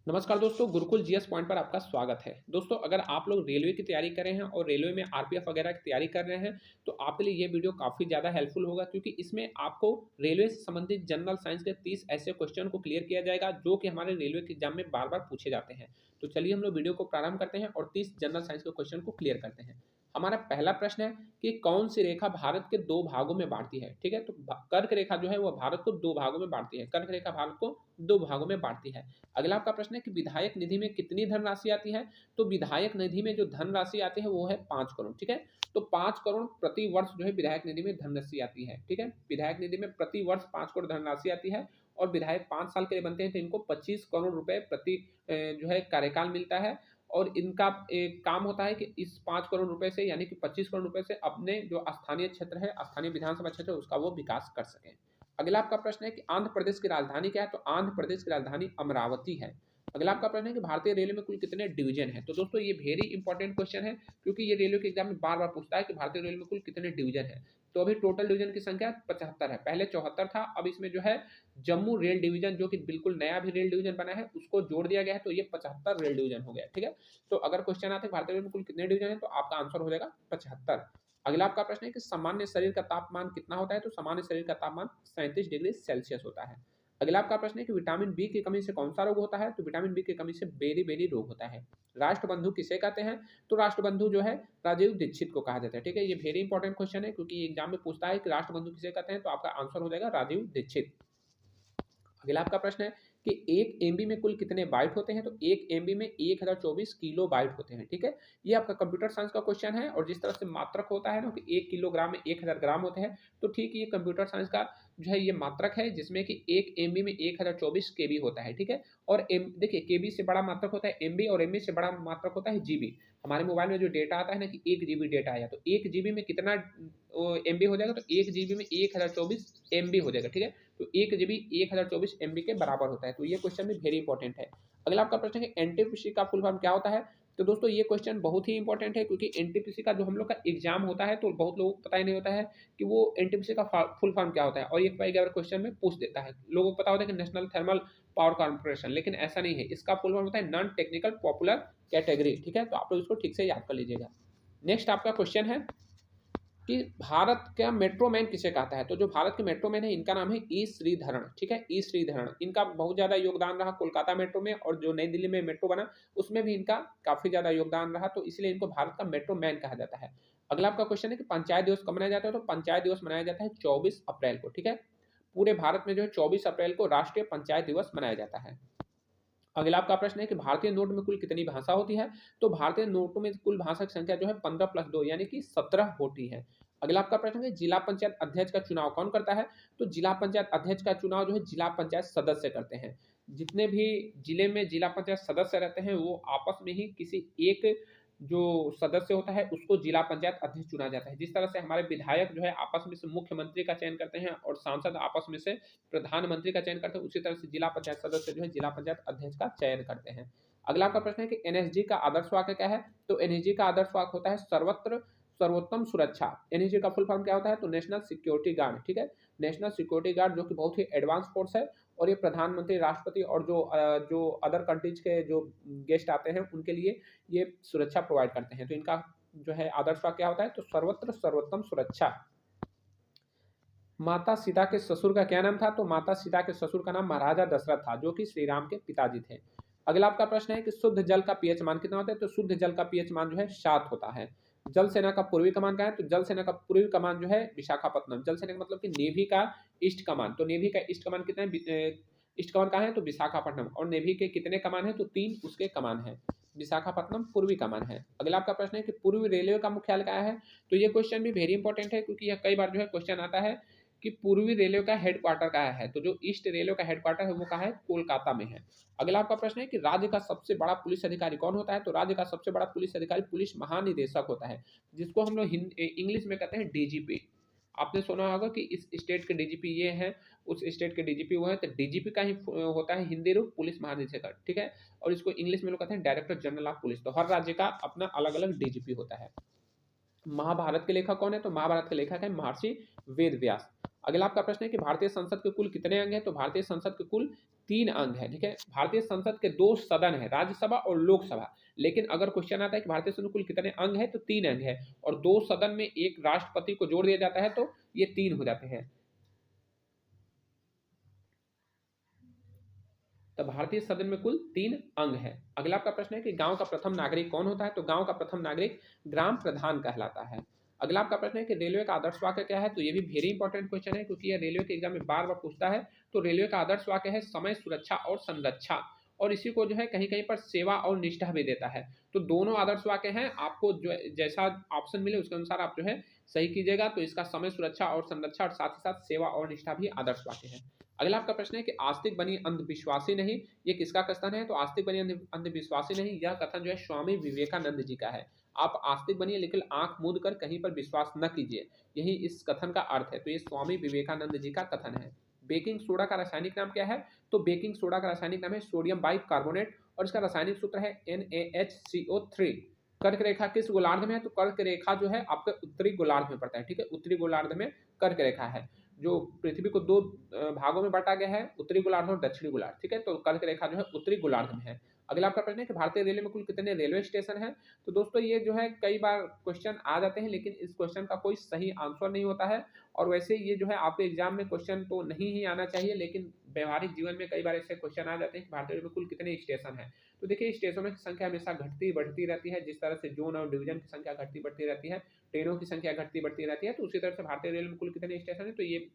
नमस्कार दोस्तों, Gurukul GS point पर आपका स्वागत है। दोस्तों, अगर आप लोग रेलवे की तैयारी कर रहे हैं और रेलवे में आरपीएफ वगैरह की तैयारी कर रहे हैं, तो आपके लिए ये वीडियो काफ़ी ज़्यादा हेल्पफुल होगा क्योंकि इसमें आपको रेलवे से संबंधित जनरल साइंस के 30 ऐसे क्वेश्चन को क्लियर किया जाएगा जो कि हमारे रेलवे के एग्जाम में बार-बार पूछे जाते हैं। तो चलिए हम लोग वीडियो को प्रारंभ करते हैं और 30 जनरल साइंस के क्वेश्चन को क्लियर करते हैं। हमारा पहला प्रश्न है कि कौन सी रेखा भारत के 2 भागों में बाँटती है? ठीक है? तो भ कर्क रेखा जो है वो भारत को 2 भागों में बाँटती है। कर्क रेखा भारत को 2 भागों में बाँटती है। अगला आपका प्रश्न है कि विधायक निधि में कितनी धनराशि आती है? तो विधायक निधि में जो धनराशि आती है वो है 5 करोड़, ठीक है? तो 5 करोड़ प्रति वर्ष जो है विधायक निधि में धनराशि आती है, ठीक है? विधायक निधि में प्रति वर्ष 5 करोड़ धनराशि आती है और विधायक 5 साल के लिए बनते हैं तो इनको 25 करोड़ रुपए प्रति जो है कार्यकाल मिलता है और इनका एक काम होता है कि इस 5 करोड़ रुपए से यानी कि 25 करोड़ रुपए से अपने जो स्थानीय क्षेत्र है, स्थानीय विधानसभा क्षेत्र है उसका वो विकास कर सकें। अगला आपका प्रश्न है कि आंध्र प्रदेश की राजधानी क्या है? तो आंध्र प्रदेश की राजधानी अमरावती है। अगला आपका प्रश्न है कि भारतीय रेलवे में कुल कितने डिवीजन हैं? तो दोस्तों ये वेरी इंपॉर्टेंट क्वेश्चन है क्योंकि ये रेलवे के एग्जाम में बार-बार पूछता है कि भारतीय रेलवे में कुल कितने डिवीजन हैं। तो अभी टोटल डिवीजन की संख्या 75 है। पहले 74 था, अब इसमें जो है जम्मू रेल डिवीजन जो कि बिल्कुल नया भी रेल डिवीजन बना है उसको जोड़ दिया गया है तो ये 75 रेल डिवीजन हो गया, ठीक है? तो अगर क्वेश्चन आता है भारतीय रेलवे में कुल कितने डिवीजन हैं तो आपका आंसर हो जाएगा 75। अगला आपका प्रश्न है कि सामान्य शरीर का तापमान कितना होता है? तो सामान्य शरीर का तापमान 37 डिग्री सेल्सियस होता है। अगला आपका प्रश्न है कि विटामिन बी की कमी से कौन सा रोग होता है? तो विटामिन बी की कमी से बेरी-बेरी रोग होता है। राष्ट्रबंधु किसे कहते हैं? तो राष्ट्रबंधु जो है राजीव दीक्षित को कहा जाता है, ठीक है? ये वेरी इंपॉर्टेंट क्वेश्चन है क्योंकि एग्जाम में पूछता है कि राष्ट्रबंधु किसे कहते हैं? तो आपका आंसर हो जाएगा राजीव दीक्षित। अगला आपका प्रश्न है कि 1 एमबी में कुल कितने बाइट होते हैं? तो 1 एमबी में 1024 किलो बाइट होते हैं, ठीक है? ये आपका कंप्यूटर साइंस का क्वेश्चन है और जिस तरह से मात्रक होता है ना कि 1 किलोग्राम में 1000 ग्राम होते हैं, तो ठीक ये कंप्यूटर साइंस का जो है ये मात्रक है जिसमें कि 1 एमबी में 1024 केबी होता है, ठीक है? और एम देखिए केबी से बड़ा मात्रक होता है एमबी और एमबी से बड़ा मात्रक होता है जीबी। हमारे मोबाइल में जो डेटा आता है ना कि 1 जीबी डेटा आया, तो 1 जीबी में कितना एमबी हो जाएगा? तो 1 जीबी में 1024 एमबी हो जाएगा, ठीक है? तो 1 जीबी 1024 एमबी के बराबर होता है। तो ये क्वेश्चन भी वेरी इंपॉर्टेंट है। अगला आपका प्रश्न है कि एनटीपीसी का फुल फॉर्म क्या होता है? तो दोस्तों ये क्वेश्चन बहुत ही इंपॉर्टेंट है क्योंकि एनटीपीसी का जो हम लोग का एग्जाम होता है तो बहुत लोगों को पता ही नहीं होता है कि वो एनटीपीसी का फुल फॉर्म क्या होता है और ये कई बार क्वेश्चन में पूछ देता है। लोगों को पता होता है कि नेशनल थर्मल पावर कॉर्पोरेशन, लेकिन ऐसा नहीं है। इसका फुल फॉर्म होता है नॉन टेक्निकल पॉपुलर कैटेगरी, ठीक है? तो आप लोग इसको ठीक से याद कर लीजिएगा। नेक्स्ट आपका क्वेश्चन है कि भारत का मेट्रो मैन किसे कहता है? तो जो भारत के मेट्रो मैन है इनका नाम है ई श्रीधरन, ठीक है? ई श्रीधरन। इनका बहुत ज़्यादा योगदान रहा कोलकाता मेट्रो में और जो नई दिल्ली में मेट्रो बना उसमें भी इनका काफ़ी ज़्यादा योगदान रहा, तो इसलिए इनको भारत का मेट्रो मैन कहा जाता है। अगला आपका क्वेश्चन है कि पंचायत दिवस कब मनाया जाता है? तो पंचायत दिवस मनाया जाता है 24 अप्रैल को, ठीक है? पूरे भारत में जो है 24 अप्रैल को राष्ट्रीय पंचायत दिवस मनाया जाता है। अगला आपका प्रश्न है कि भारतीय नोट में कुल कितनी भाषा होती है? तो भारतीय नोटों में कुल भाषा की संख्या जो है 15 प्लस 2 यानी कि 17 होती है। अगला आपका प्रश्न है जिला पंचायत अध्यक्ष का चुनाव कौन करता है? तो जिला पंचायत अध्यक्ष का चुनाव जो है जिला पंचायत सदस्य करते हैं। जितने भी जिले में जिला पंचायत सदस्य रहते हैं वो आपस में ही किसी एक जो सदस्य होता है उसको जिला पंचायत अध्यक्ष चुना जाता है। जिस तरह से हमारे विधायक जो है आपस में से मुख्यमंत्री का चयन करते हैं और सांसद आपस में से प्रधानमंत्री का चयन करते हैं, उसी तरह से जिला पंचायत सदस्य जो है जिला पंचायत अध्यक्ष का चयन करते हैं। अगला आपका प्रश्न है कि एनएसजी का आदर्श वाक्य क्या है? तो एनएसजी का आदर्श वाक्य होता है सर्वत्र सर्वोत्तम सुरक्षा। एनएसजी का फुल फॉर्म क्या होता है? तो नेशनल सिक्योरिटी गार्ड, ठीक है? नेशनल सिक्योरिटी गार्ड जो कि बहुत ही एडवांस फोर्स है और ये प्रधानमंत्री, राष्ट्रपति और जो अदर कंट्रीज के जो गेस्ट आते हैं उनके लिए ये सुरक्षा प्रोवाइड करते हैं। तो इनका जो है आदर्श वाक्य क्या होता है? तो सर्वत्र सर्वोत्तम सुरक्षा। माता सीता के ससुर का क्या नाम था? तो माता सीता के ससुर का नाम महाराजा दशरथ था जो कि श्री राम के पिताजी थे। अगला आपका प्रश्न है कि शुद्ध जल का पीएच मान कितना होता है? तो शुद्ध जल का पीएच मान जो है 7 होता है। जल सेना का पूर्वी कमान क्या है? तो जल सेना का पूर्वी कमान जो है विशाखापट्टनम। जल सेना का मतलब कि नेवी का ईस्ट कमान। तो नेवी का ईस्ट कमान कितना है? ईस्ट कमान कहाँ है? तो विशाखापट्टनम। और नेवी के कितने कमान है? तो 3 उसके कमान है। विशाखापट्टनम पूर्वी कमान है। अगला आपका प्रश्न है कि पूर्वी रेलवे का मुख्यालय कहाँ है? तो ये क्वेश्चन भी वेरी इंपॉर्टेंट है क्योंकि यह कई बार जो है क्वेश्चन आता है कि पूर्वी रेलवे का हेडक्वार्टर कहाँ है? तो जो ईस्ट रेलवे का हेडक्वार्टर है वो कहाँ है? कोलकाता में है। अगला आपका प्रश्न है कि राज्य का सबसे बड़ा पुलिस अधिकारी कौन होता है? तो राज्य का सबसे बड़ा पुलिस अधिकारी पुलिस महानिदेशक होता है, जिसको हम लोग इंग्लिश में कहते हैं डीजीपी। आपने सुना होगा कि इस स्टेट के डीजीपी ये हैं, उस स्टेट के डीजीपी वो है, तो डीजीपी का ही होता है हिंदी रूप पुलिस महानिदेशक, ठीक है? और इसको इंग्लिश में लोग कहते हैं डायरेक्टर जनरल ऑफ पुलिस। तो हर राज्य का अपना अलग अलग डीजीपी होता है। महाभारत के लेखक कौन है? तो महाभारत के लेखक है महर्षि वेद व्यास। अगला आपका प्रश्न है कि भारतीय संसद के कुल कितने अंग हैं? तो भारतीय संसद के कुल 3 अंग है, ठीक है। भारतीय संसद के 2 सदन है, राज्यसभा और लोकसभा। लेकिन अगर क्वेश्चन आता है कि भारतीय संसद कुल कितने अंग है, तो 3 अंग है, और 2 सदन में एक राष्ट्रपति को जोड़ दिया जाता है, तो ये 3 हो जाते हैं। तो भारतीय सदन में कुल 3 अंग है। अगला आपका प्रश्न है कि गांव का प्रथम नागरिक कौन होता है, तो गांव का प्रथम नागरिक ग्राम प्रधान कहलाता है। अगला आपका प्रश्न है कि रेलवे का आदर्श वाक्य क्या है, तो ये भी वेरी इंपॉर्टेंट क्वेश्चन है, क्योंकि ये रेलवे के एग्जाम में बार बार पूछता है। तो रेलवे का आदर्श वाक्य है समय, सुरक्षा और संरक्षा, और इसी को जो है कहीं कहीं पर सेवा और निष्ठा भी देता है। तो दोनों आदर्श वाक्य हैं, आपको जो जैसा ऑप्शन मिले उसके अनुसार आप जो है सही कीजिएगा। तो इसका समय, सुरक्षा और संरक्षा, और साथ ही साथ सेवा और निष्ठा भी आदर्श वाक्य है। अगला आपका प्रश्न है कि आस्तिक बनी अंधविश्वासी नहीं, ये किसका कथन है, तो आस्तिक बनी अंधविश्वासी नहीं, यह कथन जो है स्वामी विवेकानंद जी का है। आप आस्तिक बनिए लेकिन आंख मूंद कर कहीं पर विश्वास न कीजिए, यही इस कथन का अर्थ है। तो ये स्वामी विवेकानंद जी का कथन है। बेकिंग सोडा का रासायनिक नाम क्या है, तो बेकिंग सोडा का रासायनिक नाम है सोडियम बाइकार्बोनेट, और इसका रासायनिक सूत्र है NaHCO3। कर्क रेखा किस गोलार्ध में है, तो कर्क रेखा जो है आपके उत्तरी गोलार्ध में पड़ता है, ठीक है। उत्तरी गोलार्ध में कर्क रेखा है। जो पृथ्वी को 2 भागों में बांटा गया है, उत्तरी गोलार्ध और दक्षिणी गोलार्ध, ठीक है। तो कर्क रेखा जो है उत्तरी गोलार्ध में है। अगला आपका प्रश्न है कि भारतीय रेलवे में कुल कितने रेलवे स्टेशन हैं, तो दोस्तों ये जो है कई बार क्वेश्चन आ जाते हैं, लेकिन इस क्वेश्चन का कोई सही आंसर नहीं होता है। और वैसे ये जो है आपके एग्जाम में क्वेश्चन तो नहीं ही आना चाहिए, लेकिन व्यवहारिक जीवन में कई बार ऐसे क्वेश्चन आ जाते हैं कि भारतीय रेलवे में कुल कितने स्टेशन हैं। तो देखिए स्टेशनों की संख्या हमेशा घटती बढ़ती रहती है, जिस तरह से जोन और डिवीजन की संख्या घटती बढ़ती रहती है, ट्रेनों की संख्या घटती बढ़ती रहती है, तो उसी तरह से भारतीय रेलवे में कुल कितने स्टेशन है, तो ये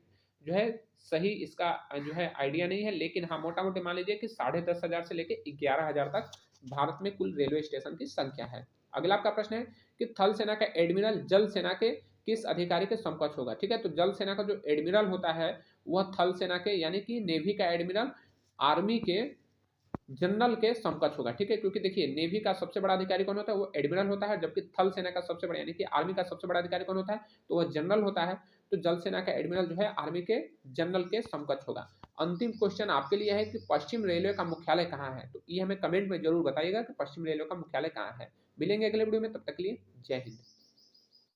जो है सही इसका जो है आइडिया नहीं है। लेकिन हाँ, मोटा मोटी मान लीजिए कि 10,500 से लेकर 11,000 तक भारत में कुल रेलवे स्टेशन की संख्या है। अगला आपका प्रश्न है कि थल सेना का एडमिरल जल सेना के किस अधिकारी के समकक्ष होगा, ठीक है। तो जल सेना का जो एडमिरल होता है वह थल सेना के यानी कि नेवी का एडमिरल आर्मी के जनरल के समकक्ष होगा, ठीक है। क्योंकि देखिए नेवी का सबसे बड़ा अधिकारी कौन होता है, वो एडमिरल होता है, जबकि थल सेना का सबसे बड़ा यानी कि आर्मी का सबसे बड़ा अधिकारी कौन होता है, तो वह जनरल होता है। तो जल सेना का एडमिरल जो है आर्मी के जनरल के समकक्ष होगा। अंतिम क्वेश्चन आपके लिए है कि पश्चिम रेलवे का मुख्यालय कहाँ है, तो ये हमें कमेंट में जरूर बताइएगा कि पश्चिम रेलवे का मुख्यालय कहाँ है। मिलेंगे अगले वीडियो में, तब तक के लिए जय हिंद।